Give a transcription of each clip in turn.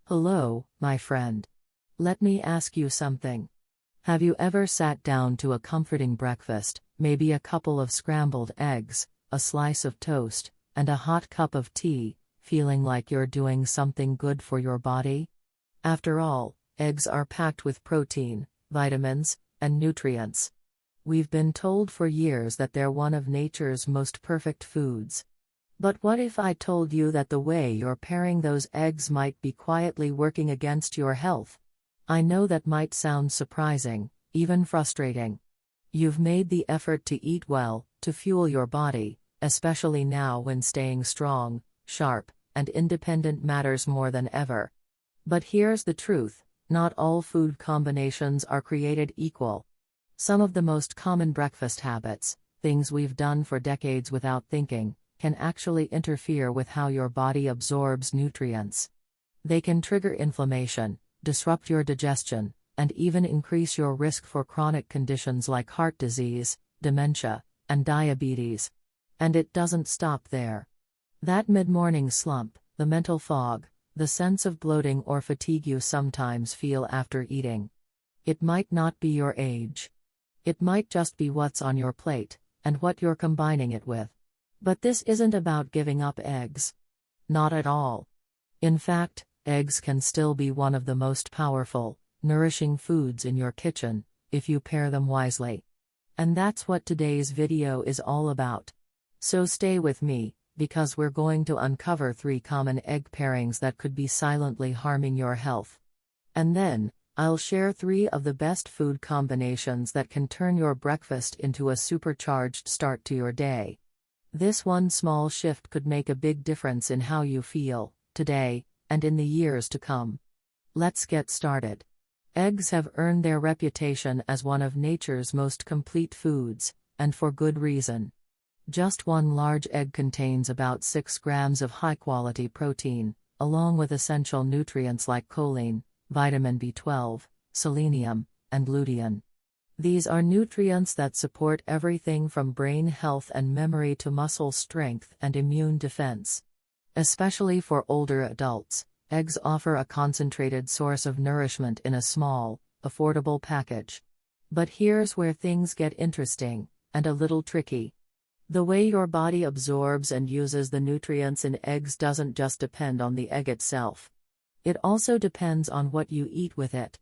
Hello, my friend. Let me ask you something. Have you ever sat down to a comforting breakfast, maybe a couple of scrambled eggs, a slice of toast, and a hot cup of tea, feeling like you're doing something good for your body? After all, eggs are packed with protein, vitamins, and nutrients. We've been told for years that they're one of nature's most perfect foods. But what if I told you that the way you're pairing those eggs might be quietly working against your health? I know that might sound surprising, even frustrating. You've made the effort to eat well, to fuel your body, especially now when staying strong, sharp, and independent matters more than ever. But here's the truth: not all food combinations are created equal. Some of the most common breakfast habits, things we've done for decades without thinking, can actually interfere with how your body absorbs nutrients. They can trigger inflammation, disrupt your digestion, and even increase your risk for chronic conditions like heart disease, dementia, and diabetes. And it doesn't stop there. That mid-morning slump, the mental fog, the sense of bloating or fatigue you sometimes feel after eating. It might not be your age. It might just be what's on your plate, and what you're combining it with. But this isn't about giving up eggs. Not at all. In fact, eggs can still be one of the most powerful, nourishing foods in your kitchen, if you pair them wisely. And that's what today's video is all about. So stay with me, because we're going to uncover 3 common egg pairings that could be silently harming your health. And then, I'll share 3 of the best food combinations that can turn your breakfast into a supercharged start to your day. This one small shift could make a big difference in how you feel, today, and in the years to come. Let's get started. Eggs have earned their reputation as one of nature's most complete foods, and for good reason. Just one large egg contains about 6 grams of high-quality protein, along with essential nutrients like choline, vitamin B12, selenium, and lutein. These are nutrients that support everything from brain health and memory to muscle strength and immune defense. Especially for older adults, eggs offer a concentrated source of nourishment in a small, affordable package. But here's where things get interesting, and a little tricky. The way your body absorbs and uses the nutrients in eggs doesn't just depend on the egg itself. It also depends on what you eat with it.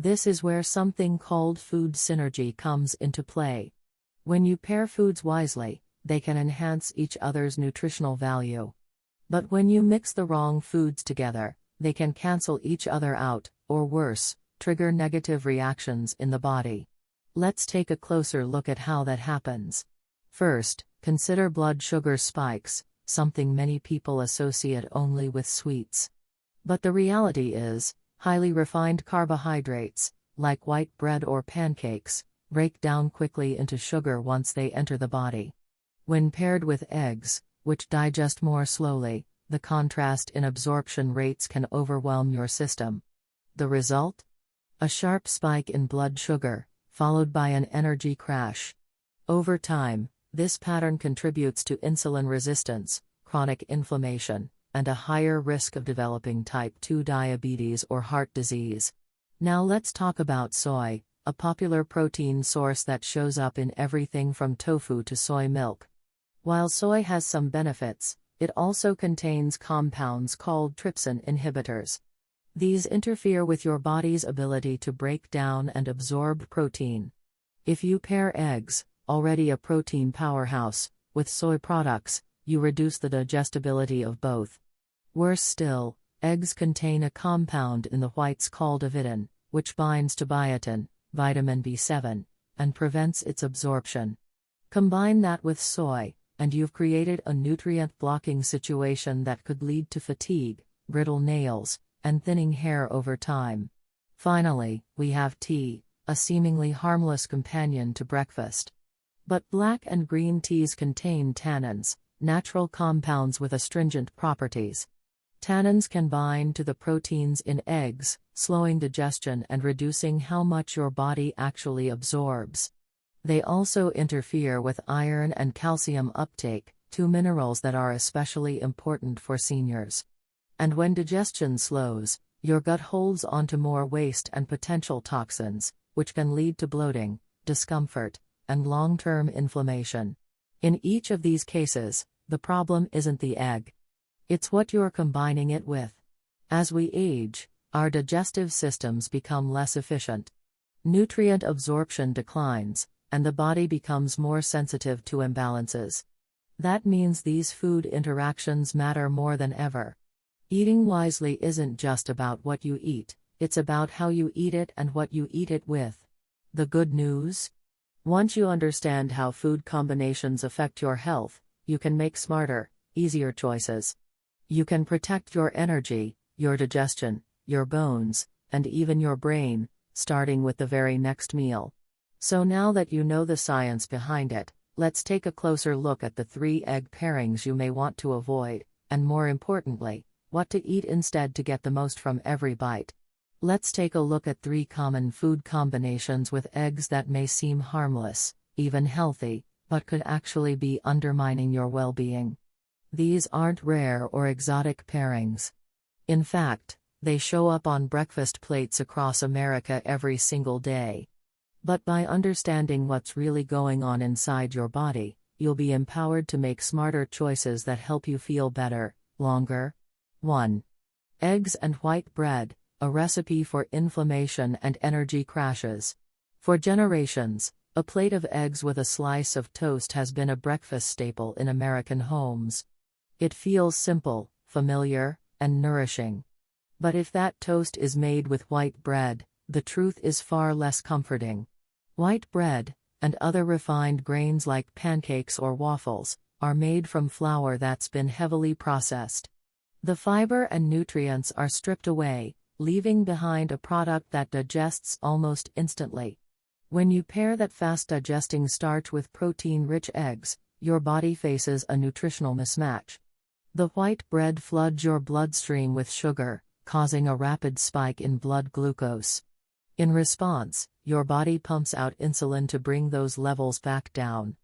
This is where something called food synergy comes into play. When you pair foods wisely, they can enhance each other's nutritional value. But when you mix the wrong foods together, they can cancel each other out, or worse, trigger negative reactions in the body. Let's take a closer look at how that happens. First, consider blood sugar spikes, something many people associate only with sweets. But the reality is, highly refined carbohydrates, like white bread or pancakes, break down quickly into sugar once they enter the body. When paired with eggs, which digest more slowly, the contrast in absorption rates can overwhelm your system. The result? A sharp spike in blood sugar, followed by an energy crash. Over time, this pattern contributes to insulin resistance, chronic inflammation, and a higher risk of developing type 2 diabetes or heart disease. Now let's talk about soy, a popular protein source that shows up in everything from tofu to soy milk. While soy has some benefits, it also contains compounds called trypsin inhibitors. These interfere with your body's ability to break down and absorb protein. If you pair eggs, already a protein powerhouse, with soy products, you reduce the digestibility of both. Worse still, eggs contain a compound in the whites called avidin, which binds to biotin, vitamin B7, and prevents its absorption. Combine that with soy, and you've created a nutrient-blocking situation that could lead to fatigue, brittle nails, and thinning hair over time. Finally, we have tea, a seemingly harmless companion to breakfast. But black and green teas contain tannins, natural compounds with astringent properties. Tannins can bind to the proteins in eggs, slowing digestion and reducing how much your body actually absorbs. They also interfere with iron and calcium uptake, 2 minerals that are especially important for seniors. And when digestion slows, Your gut holds onto more waste and potential toxins, which can lead to bloating, discomfort, and long-term inflammation. In each of these cases, the problem isn't the egg. It's what you're combining it with. As we age, our digestive systems become less efficient. Nutrient absorption declines, and the body becomes more sensitive to imbalances. That means these food interactions matter more than ever. Eating wisely isn't just about what you eat, it's about how you eat it and what you eat it with. The good news? Once you understand how food combinations affect your health, you can make smarter, easier choices. You can protect your energy, your digestion, your bones, and even your brain, starting with the very next meal. So now that you know the science behind it, let's take a closer look at the 3 egg pairings you may want to avoid, and more importantly, what to eat instead to get the most from every bite. Let's take a look at 3 common food combinations with eggs that may seem harmless, even healthy, but could actually be undermining your well-being. These aren't rare or exotic pairings. In fact, they show up on breakfast plates across America every single day. But by understanding what's really going on inside your body, you'll be empowered to make smarter choices that help you feel better, longer. 1. Eggs and white bread, a recipe for inflammation and energy crashes. For generations, a plate of eggs with a slice of toast has been a breakfast staple in American homes. It feels simple, familiar, and nourishing. But if that toast is made with white bread, the truth is far less comforting. White bread, and other refined grains like pancakes or waffles, are made from flour that's been heavily processed. The fiber and nutrients are stripped away, leaving behind a product that digests almost instantly. When you pair that fast-digesting starch with protein-rich eggs, your body faces a nutritional mismatch. The white bread floods your bloodstream with sugar, causing a rapid spike in blood glucose. In response, your body pumps out insulin to bring those levels back down.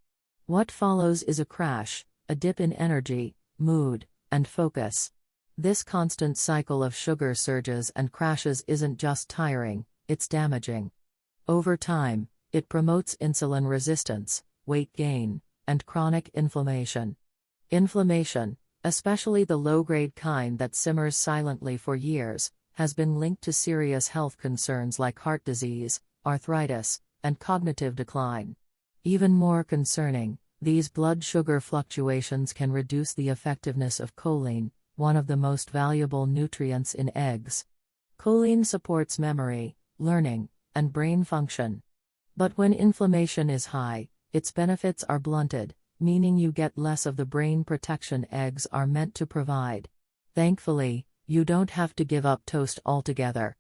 What follows is a crash, a dip in energy, mood, and focus. This constant cycle of sugar surges and crashes isn't just tiring, it's damaging. Over time, it promotes insulin resistance, weight gain, and chronic inflammation. Inflammation, especially the low-grade kind that simmers silently for years, has been linked to serious health concerns like heart disease, arthritis, and cognitive decline. Even more concerning, these blood sugar fluctuations can reduce the effectiveness of choline, one of the most valuable nutrients in eggs. Choline supports memory, learning, and brain function. But when inflammation is high, its benefits are blunted, meaning you get less of the brain protection eggs are meant to provide. Thankfully, you don't have to give up toast altogether.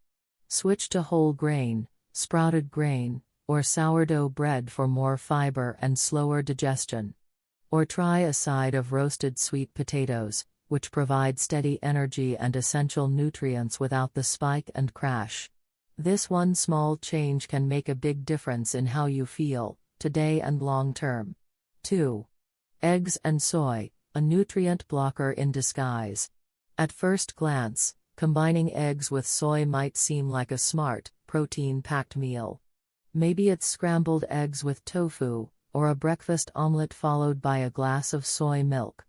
Switch to whole grain, sprouted grain, or sourdough bread for more fiber and slower digestion. Or try a side of roasted sweet potatoes, which provide steady energy and essential nutrients without the spike and crash. This one small change can make a big difference in how you feel, today and long term. 2. Eggs and soy, a nutrient blocker in disguise. At first glance, combining eggs with soy might seem like a smart, protein-packed meal. Maybe it's scrambled eggs with tofu, or a breakfast omelet followed by a glass of soy milk.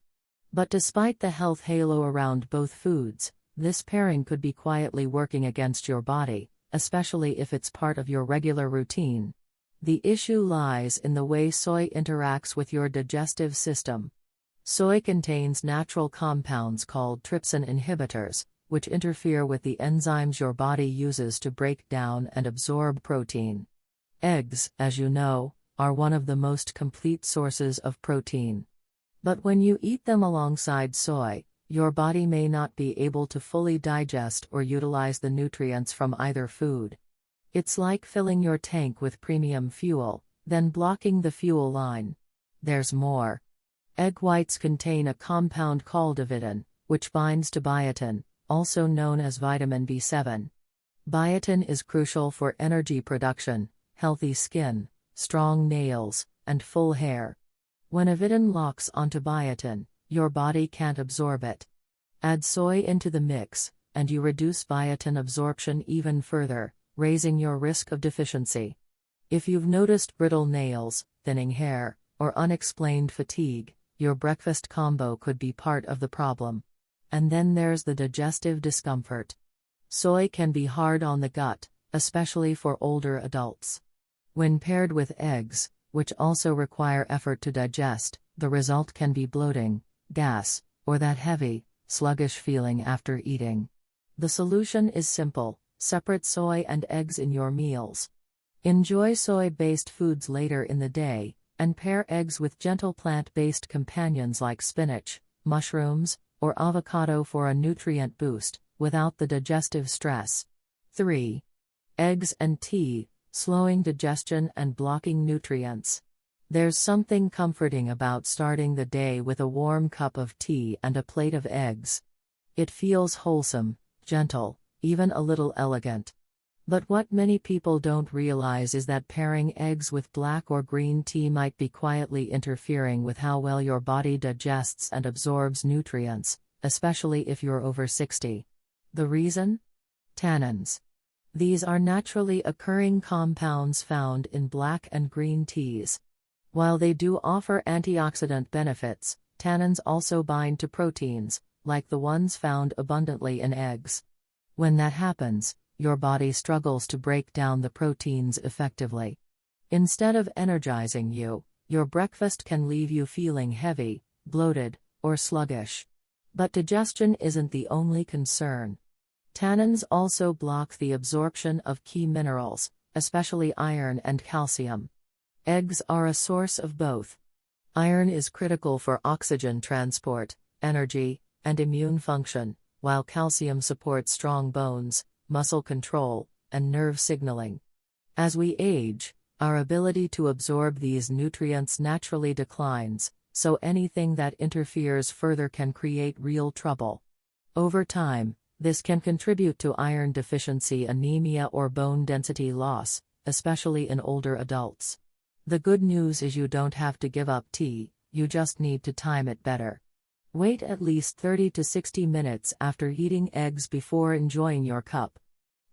But despite the health halo around both foods, this pairing could be quietly working against your body, especially if it's part of your regular routine. The issue lies in the way soy interacts with your digestive system. Soy contains natural compounds called trypsin inhibitors, which interfere with the enzymes your body uses to break down and absorb protein. Eggs, as you know, are one of the most complete sources of protein. But when you eat them alongside soy, your body may not be able to fully digest or utilize the nutrients from either food. It's like filling your tank with premium fuel, then blocking the fuel line. There's more. Egg whites contain a compound called avidin, which binds to biotin, also known as vitamin B7. Biotin is crucial for energy production, healthy skin, strong nails, and full hair. When avidin locks onto biotin, your body can't absorb it. Add soy into the mix, and you reduce biotin absorption even further, raising your risk of deficiency. If you've noticed brittle nails, thinning hair, or unexplained fatigue, your breakfast combo could be part of the problem. And then there's the digestive discomfort. Soy can be hard on the gut, especially for older adults. When paired with eggs, which also require effort to digest, the result can be bloating, gas, or that heavy, sluggish feeling after eating. The solution is simple: separate soy and eggs in your meals. Enjoy soy-based foods later in the day, and pair eggs with gentle plant-based companions like spinach, mushrooms, or avocado for a nutrient boost, without the digestive stress. 3. Eggs and tea, slowing digestion and blocking nutrients. There's something comforting about starting the day with a warm cup of tea and a plate of eggs. It feels wholesome, gentle, even a little elegant. But what many people don't realize is that pairing eggs with black or green tea might be quietly interfering with how well your body digests and absorbs nutrients, especially if you're over 60. The reason? Tannins. These are naturally occurring compounds found in black and green teas. While they do offer antioxidant benefits, tannins also bind to proteins, like the ones found abundantly in eggs. When that happens, your body struggles to break down the proteins effectively. Instead of energizing you, your breakfast can leave you feeling heavy, bloated, or sluggish. But digestion isn't the only concern. Tannins also block the absorption of key minerals, especially iron and calcium. Eggs are a source of both. Iron is critical for oxygen transport, energy, and immune function, while calcium supports strong bones, muscle control, and nerve signaling. As we age, our ability to absorb these nutrients naturally declines, so anything that interferes further can create real trouble. Over time, this can contribute to iron deficiency, anemia, or bone density loss, especially in older adults. The good news is you don't have to give up tea, you just need to time it better. Wait at least 30 to 60 minutes after eating eggs before enjoying your cup.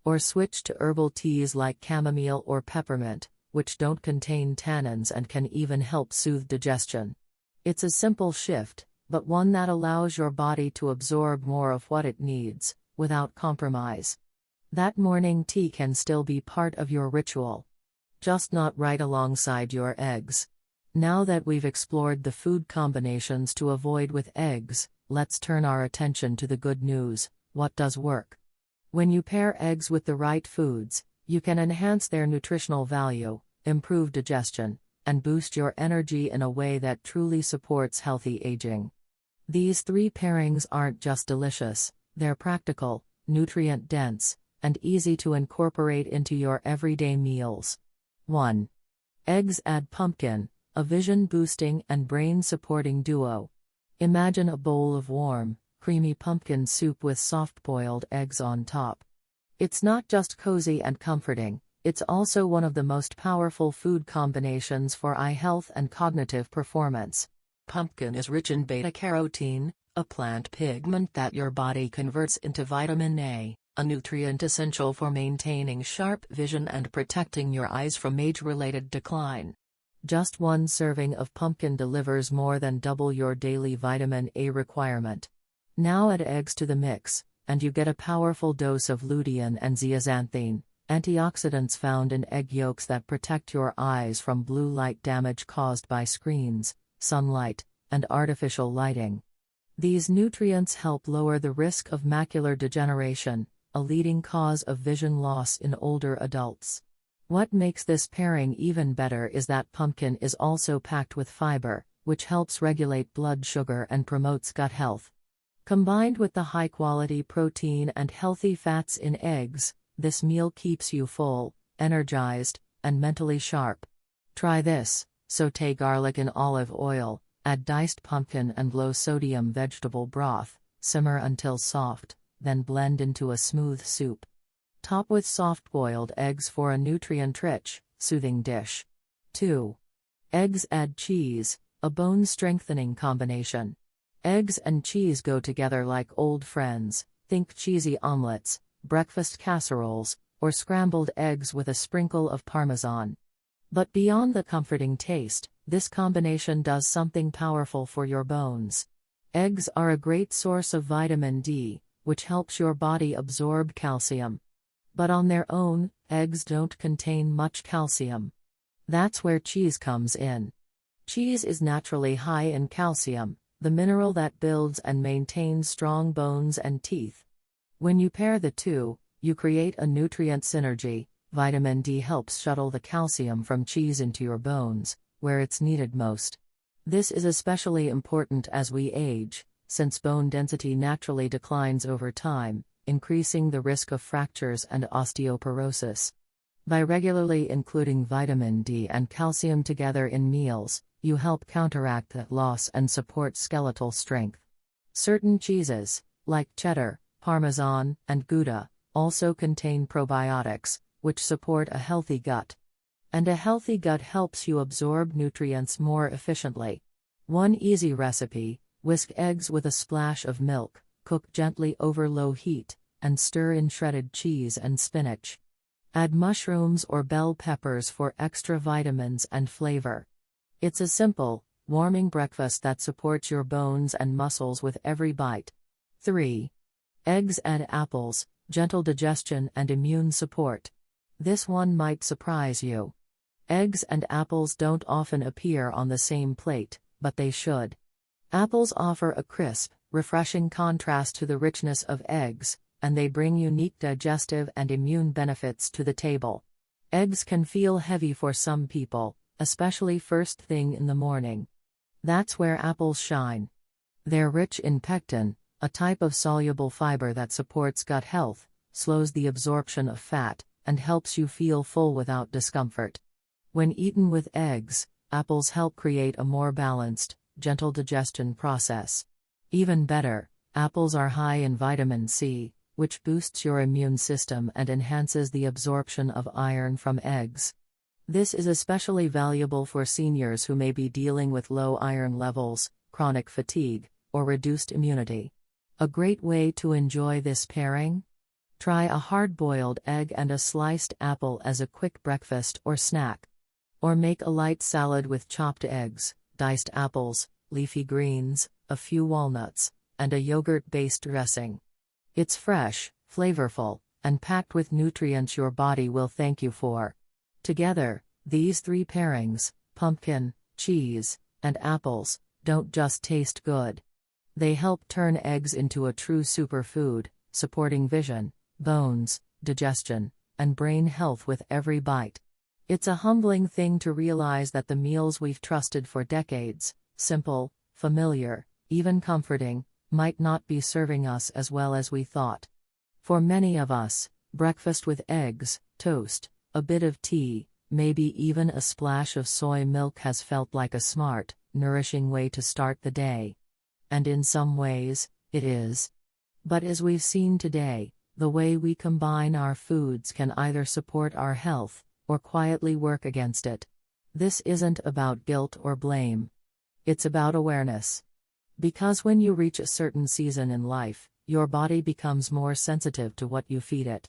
Or switch to herbal teas like chamomile or peppermint, which don't contain tannins and can even help soothe digestion. It's a simple shift, but one that allows your body to absorb more of what it needs, without compromise. That morning tea can still be part of your ritual. Just not right alongside your eggs. Now that we've explored the food combinations to avoid with eggs, let's turn our attention to the good news: what does work? When you pair eggs with the right foods, you can enhance their nutritional value, improve digestion, and boost your energy in a way that truly supports healthy aging. These 3 pairings aren't just delicious, they're practical, nutrient-dense, and easy to incorporate into your everyday meals. 1. Eggs add pumpkin, a vision-boosting and brain-supporting duo. Imagine a bowl of warm, creamy pumpkin soup with soft-boiled eggs on top. It's not just cozy and comforting, it's also one of the most powerful food combinations for eye health and cognitive performance. Pumpkin is rich in beta-carotene, a plant pigment that your body converts into vitamin A, a nutrient essential for maintaining sharp vision and protecting your eyes from age-related decline. Just one serving of pumpkin delivers more than double your daily vitamin A requirement. Now add eggs to the mix, and you get a powerful dose of lutein and zeaxanthine, antioxidants found in egg yolks that protect your eyes from blue light damage caused by screens, sunlight, and artificial lighting. These nutrients help lower the risk of macular degeneration, a leading cause of vision loss in older adults. What makes this pairing even better is that pumpkin is also packed with fiber, which helps regulate blood sugar and promotes gut health. Combined with the high-quality protein and healthy fats in eggs, this meal keeps you full, energized, and mentally sharp. Try this: sauté garlic in olive oil, add diced pumpkin and low-sodium vegetable broth, simmer until soft, then blend into a smooth soup. Top with soft-boiled eggs for a nutrient-rich, soothing dish. 2. Eggs add cheese, a bone-strengthening combination. Eggs and cheese go together like old friends, Think cheesy omelets, breakfast casseroles, or scrambled eggs with a sprinkle of Parmesan. But beyond the comforting taste, this combination does something powerful for your bones. Eggs are a great source of vitamin D, which helps your body absorb calcium. But on their own, eggs don't contain much calcium. That's where cheese comes in. Cheese is naturally high in calcium, the mineral that builds and maintains strong bones and teeth. When you pair the two, you create a nutrient synergy. Vitamin D helps shuttle the calcium from cheese into your bones, where it's needed most. This is especially important as we age, since bone density naturally declines over time, increasing the risk of fractures and osteoporosis. By regularly including vitamin D and calcium together in meals, you help counteract that loss and support skeletal strength. Certain cheeses, like cheddar, Parmesan, and Gouda, also contain probiotics, which support a healthy gut. And a healthy gut helps you absorb nutrients more efficiently. One easy recipe: whisk eggs with a splash of milk, cook gently over low heat, and stir in shredded cheese and spinach. Add mushrooms or bell peppers for extra vitamins and flavor. It's a simple, warming breakfast that supports your bones and muscles with every bite. 3. Eggs and apples, gentle digestion and immune support. This one might surprise you. Eggs and apples don't often appear on the same plate, but they should. Apples offer a crisp, refreshing contrast to the richness of eggs, and they bring unique digestive and immune benefits to the table. Eggs can feel heavy for some people, especially first thing in the morning. That's where apples shine. They're rich in pectin, a type of soluble fiber that supports gut health, slows the absorption of fat, and helps you feel full without discomfort. When eaten with eggs, apples help create a more balanced, gentle digestion process. Even better, apples are high in vitamin C, which boosts your immune system and enhances the absorption of iron from eggs. This is especially valuable for seniors who may be dealing with low iron levels, chronic fatigue, or reduced immunity. A great way to enjoy this pairing? Try a hard-boiled egg and a sliced apple as a quick breakfast or snack. Or make a light salad with chopped eggs, diced apples, leafy greens, a few walnuts, and a yogurt-based dressing. It's fresh, flavorful, and packed with nutrients your body will thank you for. Together, these 3 pairings, pumpkin, cheese, and apples, don't just taste good. They help turn eggs into a true superfood, supporting vision, bones, digestion, and brain health with every bite. It's a humbling thing to realize that the meals we've trusted for decades, simple, familiar, even comforting, might not be serving us as well as we thought. For many of us, breakfast with eggs, toast, a bit of tea, maybe even a splash of soy milk has felt like a smart, nourishing way to start the day. And in some ways, it is. But as we've seen today, the way we combine our foods can either support our health, or quietly work against it. This isn't about guilt or blame. It's about awareness. Because when you reach a certain season in life, your body becomes more sensitive to what you feed it.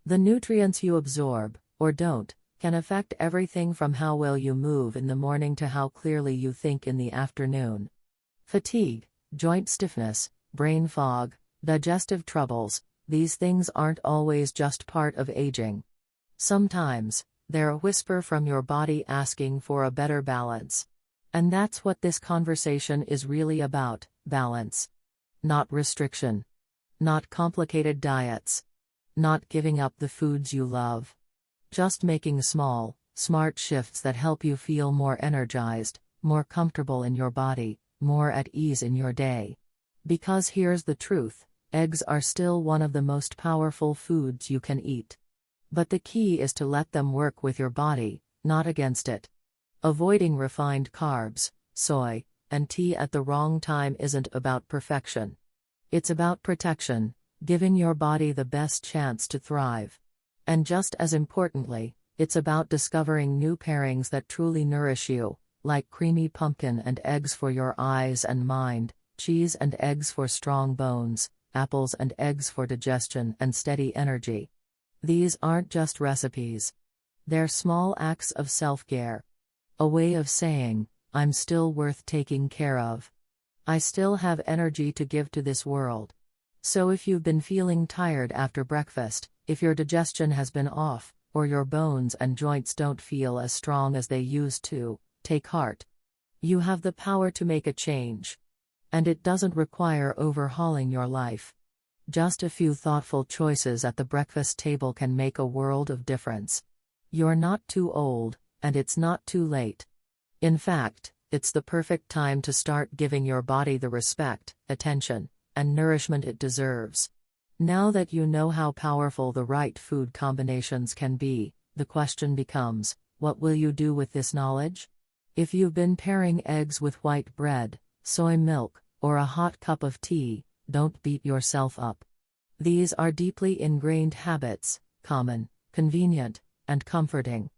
The nutrients you absorb, or don't, can affect everything from how well you move in the morning to how clearly you think in the afternoon. Fatigue, joint stiffness, brain fog, digestive troubles, these things aren't always just part of aging. Sometimes, they're a whisper from your body asking for a better balance. And that's what this conversation is really about: balance. Not restriction. Not complicated diets. Not giving up the foods you love. Just making small, smart shifts that help you feel more energized, more comfortable in your body, more at ease in your day. Because here's the truth: eggs are still one of the most powerful foods you can eat. But the key is to let them work with your body, not against it. Avoiding refined carbs, soy, and tea at the wrong time isn't about perfection. It's about protection, giving your body the best chance to thrive. And just as importantly, it's about discovering new pairings that truly nourish you, like creamy pumpkin and eggs for your eyes and mind, cheese and eggs for strong bones, apples and eggs for digestion and steady energy. These aren't just recipes. They're small acts of self-care. A way of saying, I'm still worth taking care of. I still have energy to give to this world. So if you've been feeling tired after breakfast, if your digestion has been off, or your bones and joints don't feel as strong as they used to, take heart. You have the power to make a change. And it doesn't require overhauling your life. Just a few thoughtful choices at the breakfast table can make a world of difference. You're not too old, and it's not too late. In fact, it's the perfect time to start giving your body the respect, attention, and nourishment it deserves. Now that you know how powerful the right food combinations can be, the question becomes, what will you do with this knowledge? If you've been pairing eggs with white bread, soy milk, or a hot cup of tea, don't beat yourself up. These are deeply ingrained habits, common, convenient, and comforting.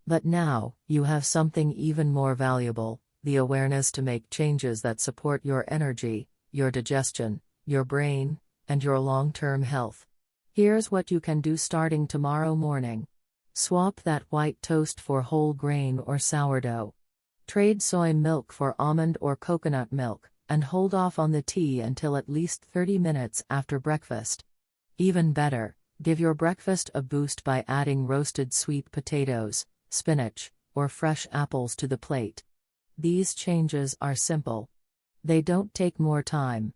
But now, you have something even more valuable, the awareness to make changes that support your energy, your digestion, your brain, and your long-term health. Here's what you can do starting tomorrow morning. Swap that white toast for whole grain or sourdough. Trade soy milk for almond or coconut milk, and hold off on the tea until at least 30 minutes after breakfast. Even better, give your breakfast a boost by adding roasted sweet potatoes, spinach, or fresh apples to the plate. These changes are simple. They don't take more time.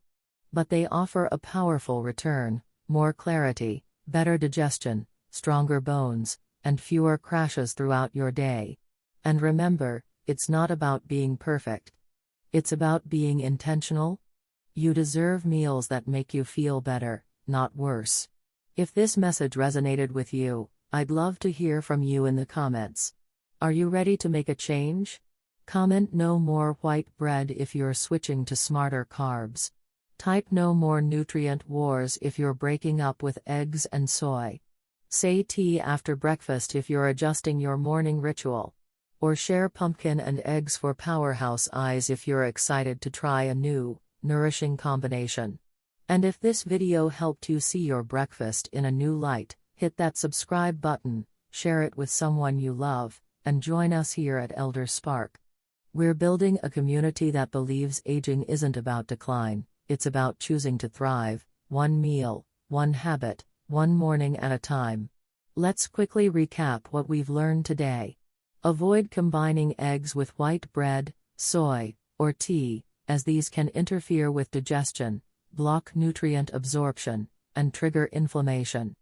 But they offer a powerful return, more clarity, better digestion, stronger bones, and fewer crashes throughout your day. And remember, it's not about being perfect. It's about being intentional. You deserve meals that make you feel better, not worse. If this message resonated with you, I'd love to hear from you in the comments. Are you ready to make a change? Comment no more white bread if you're switching to smarter carbs. Type no more nutrient wars if you're breaking up with eggs and soy. Say tea after breakfast if you're adjusting your morning ritual. Or share pumpkin and eggs for powerhouse eyes if you're excited to try a new, nourishing combination. And if this video helped you see your breakfast in a new light, hit that subscribe button, share it with someone you love, and join us here at ElderSpark. We're building a community that believes aging isn't about decline. It's about choosing to thrive, one meal, one habit, one morning at a time. Let's quickly recap what we've learned today. Avoid combining eggs with white bread, soy, or tea, as these can interfere with digestion, block nutrient absorption, and trigger inflammation.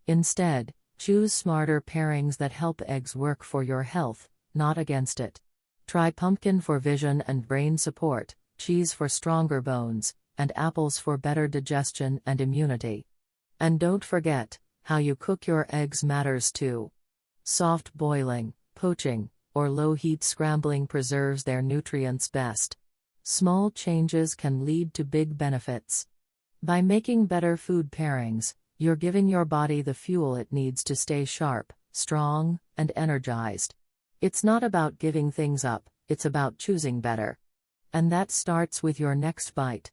Instead, choose smarter pairings that help eggs work for your health, not against it. Try pumpkin for vision and brain support, cheese for stronger bones, and apples for better digestion and immunity. And don't forget, how you cook your eggs matters too. Soft boiling, poaching, or low-heat scrambling preserves their nutrients best. Small changes can lead to big benefits. By making better food pairings, you're giving your body the fuel it needs to stay sharp, strong, and energized. It's not about giving things up, it's about choosing better. And that starts with your next bite.